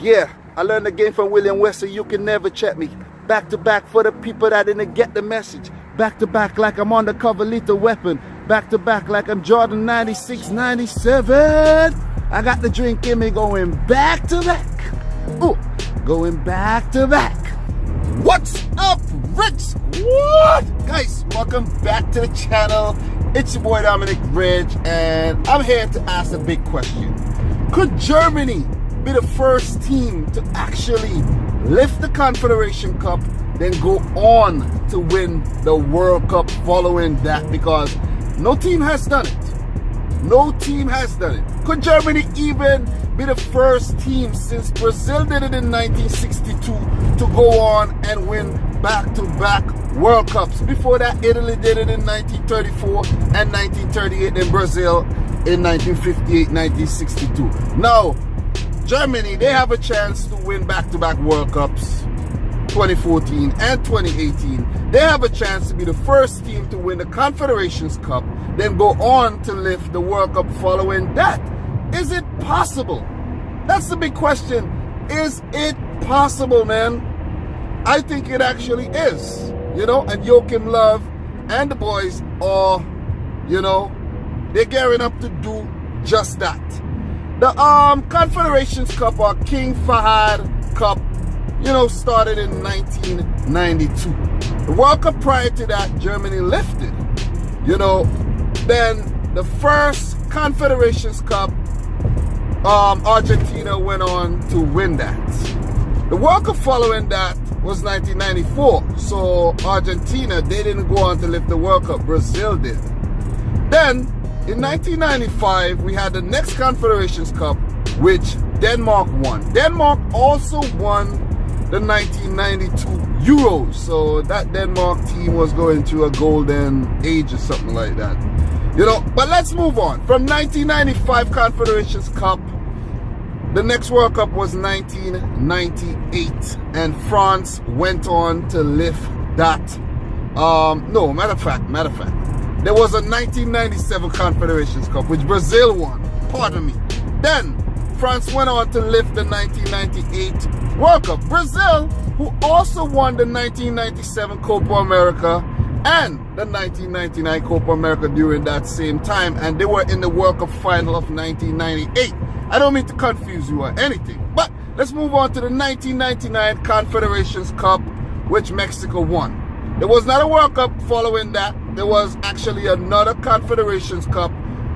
Yeah, I learned the game from William West, so you can never check me. Back to back for the people that didn't get the message. Back to back like I'm undercover lethal weapon. Back to back like I'm Jordan 96, 97. I got the drink in me going back to back. Ooh, going back to back. What's up, Rich? What? Guys, welcome back to the channel. It's your boy Dominic Richards, and I'm here to ask a big question. Could Germany be the first team to actually lift the Confederation Cup, then go on to win the World Cup following that? Because no team has done it. No team has done it. Could Germany even be the first team since Brazil did it in 1962 to go on and win back-to-back World Cups? Before that, Italy did it in 1934 and 1938, and Brazil in 1958, 1962. Now, Germany, they have a chance to win back-to-back World Cups, 2014 and 2018. They have a chance to be the first team to win the Confederations Cup, then go on to lift the World Cup following that. Is it possible? That's the big question. Is it possible, man? I think it actually is. You know, and Joachim Löw and the boys are, you know, they're gearing up to do just that. The Confederations Cup, or King Fahd Cup, you know, started in 1992. The World Cup prior to that, Germany lifted. You know, then the first Confederations Cup, Argentina went on to win that. The World Cup following that was 1994. So Argentina, they didn't go on to lift the World Cup. Brazil did. Then in 1995, we had the next Confederations Cup, which Denmark won. Denmark also won the 1992 Euros. So that Denmark team was going through a golden age or something like that. You know, but let's move on. From 1995 Confederations Cup, the next World Cup was 1998. And France went on to lift that. No, matter of fact. There was a 1997 Confederations Cup, which Brazil won. Pardon me. Then, France went on to lift the 1998 World Cup. Brazil, who also won the 1997 Copa America and the 1999 Copa America during that same time. And they were in the World Cup final of 1998. I don't mean to confuse you or anything. But let's move on to the 1999 Confederations Cup, which Mexico won. There was not a World Cup following that. There was actually another Confederations Cup,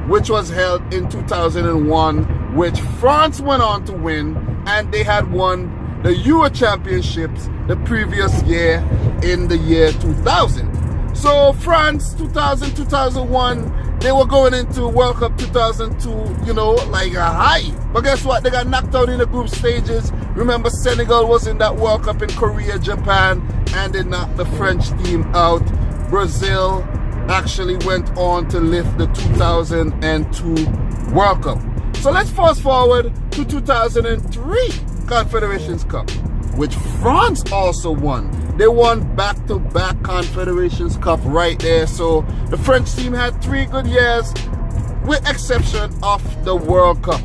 which was held in 2001, which France went on to win, and they had won the Euro Championships the previous year in the year 2000. So France 2000, 2001, they were going into World Cup 2002, you know, like a high. But guess what? They got knocked out in the group stages. Remember, Senegal was in that World Cup in Korea, Japan, and they knocked the French team out. Brazil actually went on to lift the 2002 World Cup. So let's fast forward to 2003 Confederations Cup, which France also won. They won back-to-back Confederations Cup right there. So the French team had 3 good years, with exception of the World Cup.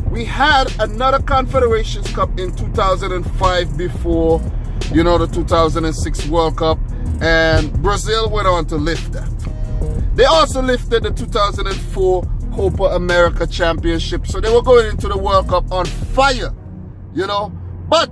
We had another Confederations Cup in 2005 before, you know, the 2006 World Cup, and Brazil went on to lift that. They also lifted the 2004 Copa America Championship, so they were going into the World Cup on fire, you know, but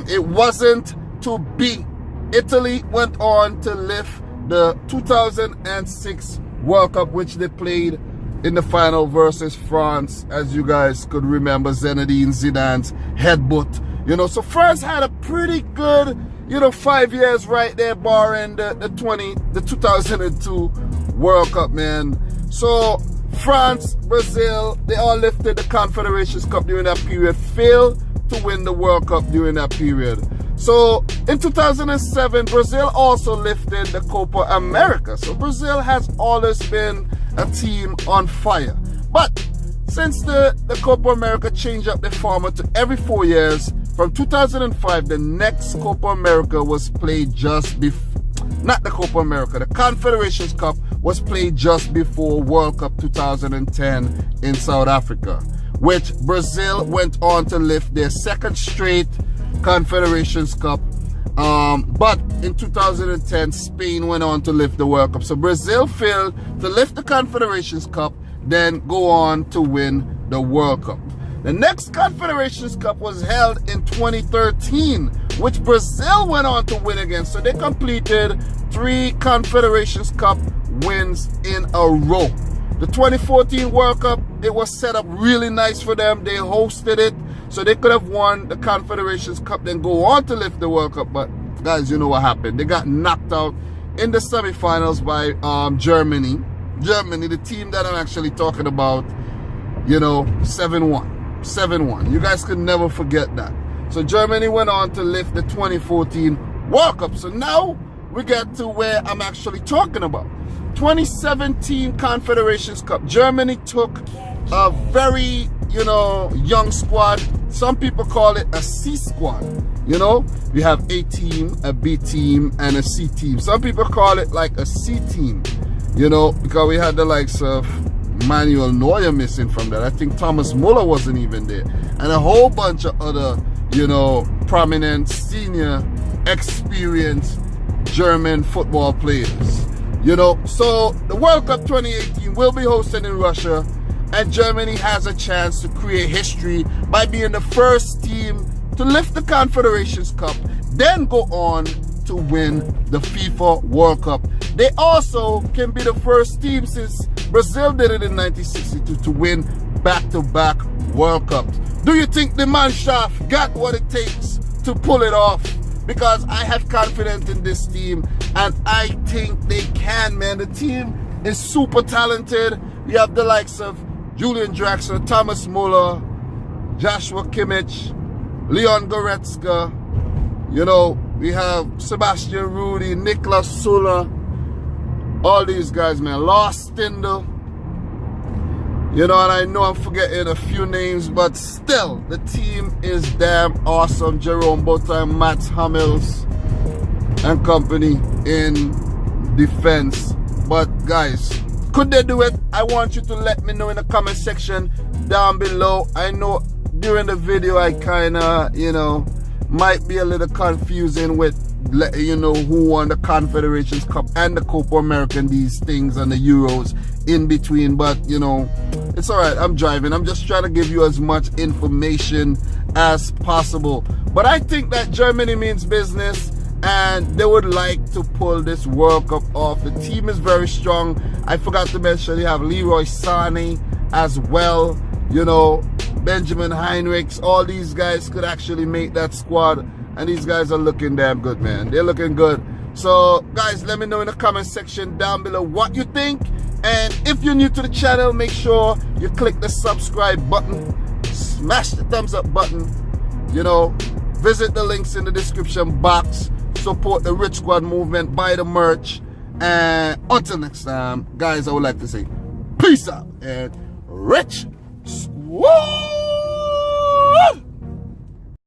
it wasn't to be. Italy went on to lift the 2006 World Cup, which they played in the final versus France, as you guys could remember, Zinedine Zidane's headbutt. You know, so France had a pretty good, you know, 5 years right there, barring the 2002 World Cup, man. So France, Brazil, they all lifted the Confederations Cup during that period, failed to win the World Cup during that period. So in 2007, Brazil also lifted the Copa America. So Brazil has always been a team on fire. But since the Copa America changed up the format to every 4 years, from 2005, the next Copa America was played just before, not the Copa America, the Confederations Cup was played just before World Cup 2010 in South Africa. which Brazil went on to lift their second straight Confederations Cup. But in 2010, Spain went on to lift the World Cup. So Brazil failed to lift the Confederations Cup, then go on to win the World Cup. The next Confederations Cup was held in 2013, which Brazil went on to win again. So they completed 3 Confederations Cup wins in a row. The 2014 World Cup, it was set up really nice for them. They hosted it, so they could have won the Confederations Cup, then go on to lift the World Cup. But guys, you know what happened. They got knocked out in the semifinals by Germany. Germany, the team that I'm actually talking about, you know, 7-1. 7-1. You guys could never forget that. So Germany went on to lift the 2014 World Cup. So now we get to where I'm actually talking about. 2017 Confederations Cup. Germany took a very, you know, young squad. Some people call it a C squad. You know, we have A team, a B team, and a C team. Some people call it like a C team, you know, because we had the likes of Manuel Neuer missing from that. I think Thomas Muller wasn't even there. And a whole bunch of other, you know, prominent, senior, experienced German football players. You know, so the World Cup 2018 will be hosted in Russia, and Germany has a chance to create history by being the first team to lift the Confederations Cup, then go on to win the FIFA World Cup. They also can be the first team, since Brazil did it in 1962, to win back-to-back World Cups. Do you think the Mannschaft got what it takes to pull it off? Because I have confidence in this team, and I think they can, man. The team is super talented. You have the likes of Julian Draxler, Thomas Muller, Joshua Kimmich, Leon Goretzka. You know, we have Sebastian Rudy, Niklas Sula, all these guys, man. Lars Stindl. You know, and I know I'm forgetting a few names, but still, the team is damn awesome. Jerome Boateng, Mats Hummels, and company in defense. But guys, could they do it? I want you to let me know in the comment section down below. I know during the video I kind of, you know, might be a little confusing with letting you know who won the Confederations Cup and the Copa America and these things and the Euros in between, but you know, it's all right. I'm driving. I'm just trying to give you as much information as possible. But I think that Germany means business, and they would like to pull this World Cup off. The team is very strong. I forgot to mention you have Leroy Sané as well. You know, Benjamin Heinrichs. All these guys could actually make that squad. And these guys are looking damn good, man. They're looking good. So, guys, let me know in the comment section down below what you think. And if you're new to the channel, make sure you click the subscribe button. Smash the thumbs up button. You know, visit the links in the description box. Support the Rich Squad movement. Buy the merch. And until next time, guys, I would like to say peace out and Rich Squad.